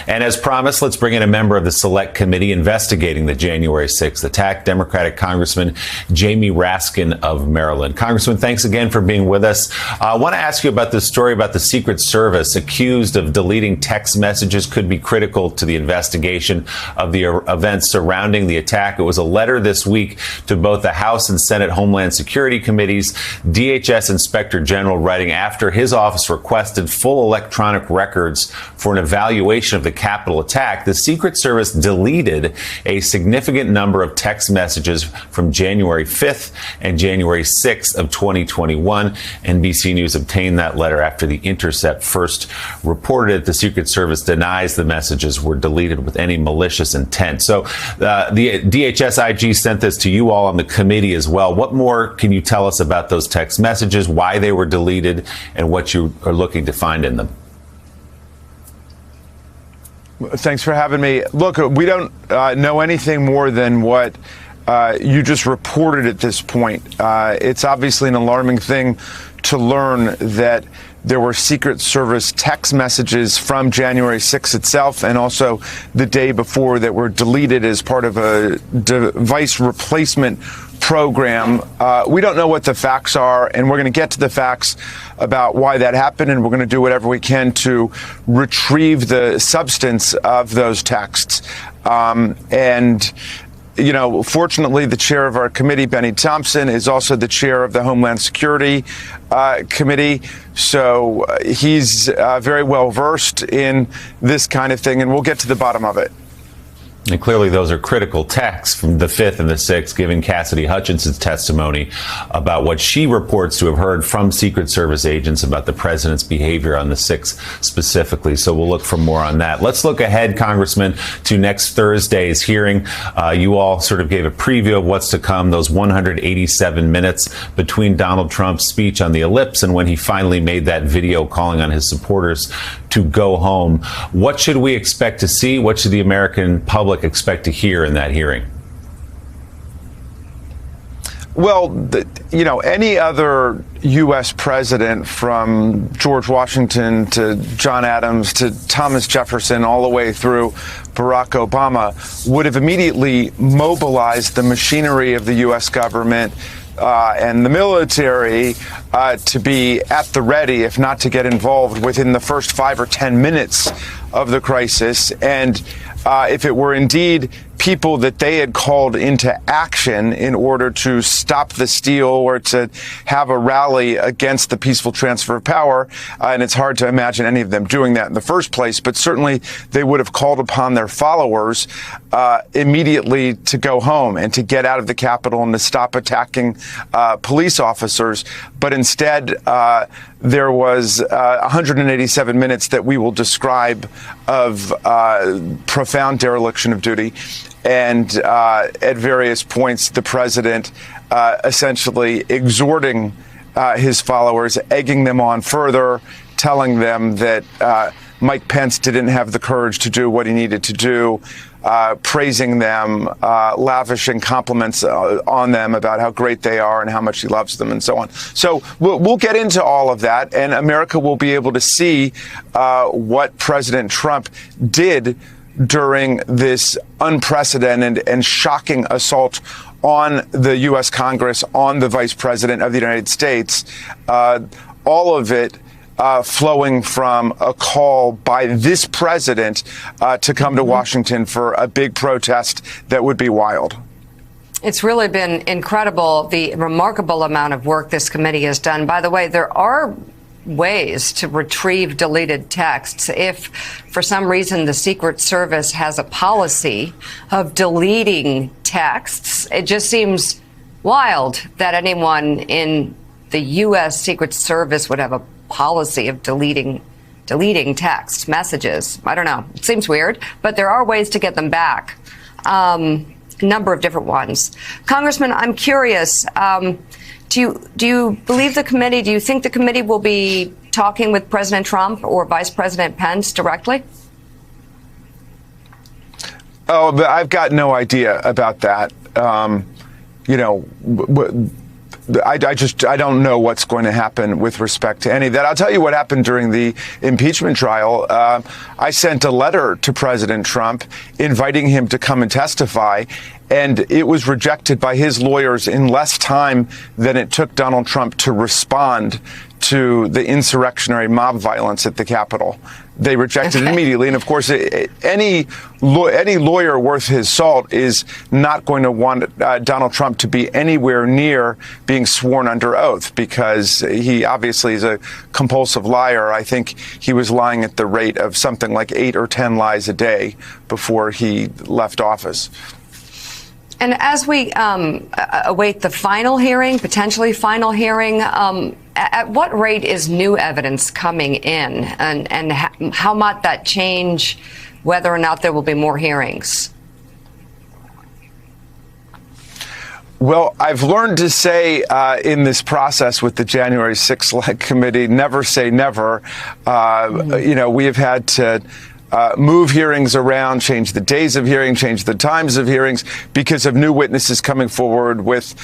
And as promised, let's bring in a member of the Select Committee investigating the January 6th attack, Democratic Congressman Jamie Raskin of Maryland. Congressman, thanks again for being with us. I want to ask you about this story about the Secret Service accused of deleting text messages could be critical to the investigation of the events surrounding the attack. It was a letter this week to both the House and Senate Homeland Security committees. DHS Inspector General writing after his office requested full electronic records for an evaluation of the Capitol attack. The Secret Service deleted a significant number of text messages from January 5th and January 6th of 2021. NBC News obtained that letter after The Intercept first reported it. The Secret Service denies the messages were deleted with any malicious intent. So the DHS IG sent this to you all on the committee as well. What more can you tell us about those text messages, why they were deleted, and what you are looking to find in them? Thanks for having me. Look, we don't know anything more than what you just reported at this point. It's obviously an alarming thing to learn that there were Secret Service text messages from January 6th itself and also the day before that were deleted as part of a device replacement program. We don't know what the facts are, and we're going to get to the facts about why that happened, and we're going to do whatever we can to retrieve the substance of those texts. You know, fortunately, the chair of our committee, Benny Thompson, is also the chair of the Homeland Security Committee. So he's very well versed in this kind of thing, and we'll get to the bottom of it. And clearly those are critical texts from the 5th and the 6th, giving Cassidy Hutchinson's testimony about what she reports to have heard from Secret Service agents about the president's behavior on the 6th specifically. So we'll look for more on that. Let's look ahead, Congressman, to next Thursday's hearing. You all sort of gave a preview of what's to come, those 187 minutes between Donald Trump's speech on the ellipse and when he finally made that video calling on his supporters to go home. What should we expect to see? What should the American public expect to hear in that hearing? Well, you know, any other U.S. president from George Washington to John Adams to Thomas Jefferson all the way through Barack Obama would have immediately mobilized the machinery of the U.S. government and the military to be at the ready, if not to get involved within the first 5 or 10 minutes of the crisis. And if it were indeed people that they had called into action in order to stop the steal or to have a rally against the peaceful transfer of power, and it's hard to imagine any of them doing that in the first place, but certainly they would have called upon their followers immediately to go home and to get out of the Capitol and to stop attacking police officers. But instead, there was 187 minutes that we will describe of profound dereliction of duty. And at various points, the president essentially exhorting his followers, egging them on further, telling them that Mike Pence didn't have the courage to do what he needed to do, praising them, lavishing compliments on them about how great they are and how much he loves them and so on. So we'll get into all of that, and America will be able to see what President Trump did during this unprecedented and shocking assault on the U.S. Congress, on the Vice President of the United States, all of it flowing from a call by this president to come to Washington for a big protest that would be wild. It's really been incredible, the remarkable amount of work this committee has done. By the way, there are ways to retrieve deleted texts. If for some reason the Secret Service has a policy of deleting texts, it just seems wild that anyone in the U.S. Secret Service would have a policy of deleting text messages. I don't know. It seems weird, but there are ways to get them back. A number of different ones. Congressman, I'm curious. Do you believe the committee? Do you think the committee will be talking with President Trump or Vice President Pence directly? Oh, but I've got no idea about that. You know, I don't know what's going to happen with respect to any of that. I'll tell you what happened during the impeachment trial. I sent a letter to President Trump inviting him to come and testify, and it was rejected by his lawyers in less time than it took Donald Trump to respond to the insurrectionary mob violence at the Capitol. They rejected it immediately. And of course, any lawyer worth his salt is not going to want Donald Trump to be anywhere near being sworn under oath, because he obviously is a compulsive liar. I think he was lying at the rate of something like 8 or 10 lies a day before he left office. And as we await the final hearing, potentially final hearing, at what rate is new evidence coming in, and how might that change whether or not there will be more hearings? Well, I've learned to say in this process with the January 6th Select Committee, never say never. You know, we have had to move hearings around, change the days of hearing, change the times of hearings because of new witnesses coming forward with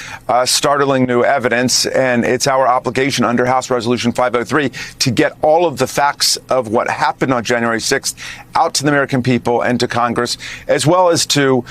startling new evidence. And it's our obligation under House Resolution 503 to get all of the facts of what happened on January 6th out to the American people and to Congress, as well as to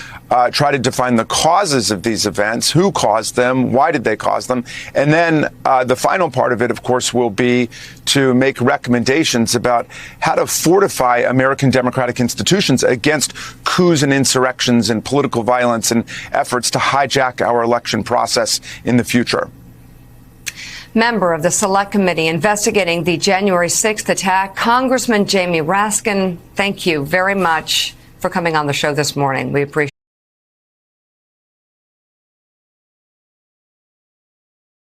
try to define the causes of these events, who caused them, why did they cause them. And then the final part of it, of course, will be to make recommendations about how to fortify American democratic institutions against coups and insurrections and political violence and efforts to hijack our election process in the future. Member of the Select Committee investigating the January 6th attack, Congressman Jamie Raskin, thank you very much for coming on the show this morning. We appreciate it.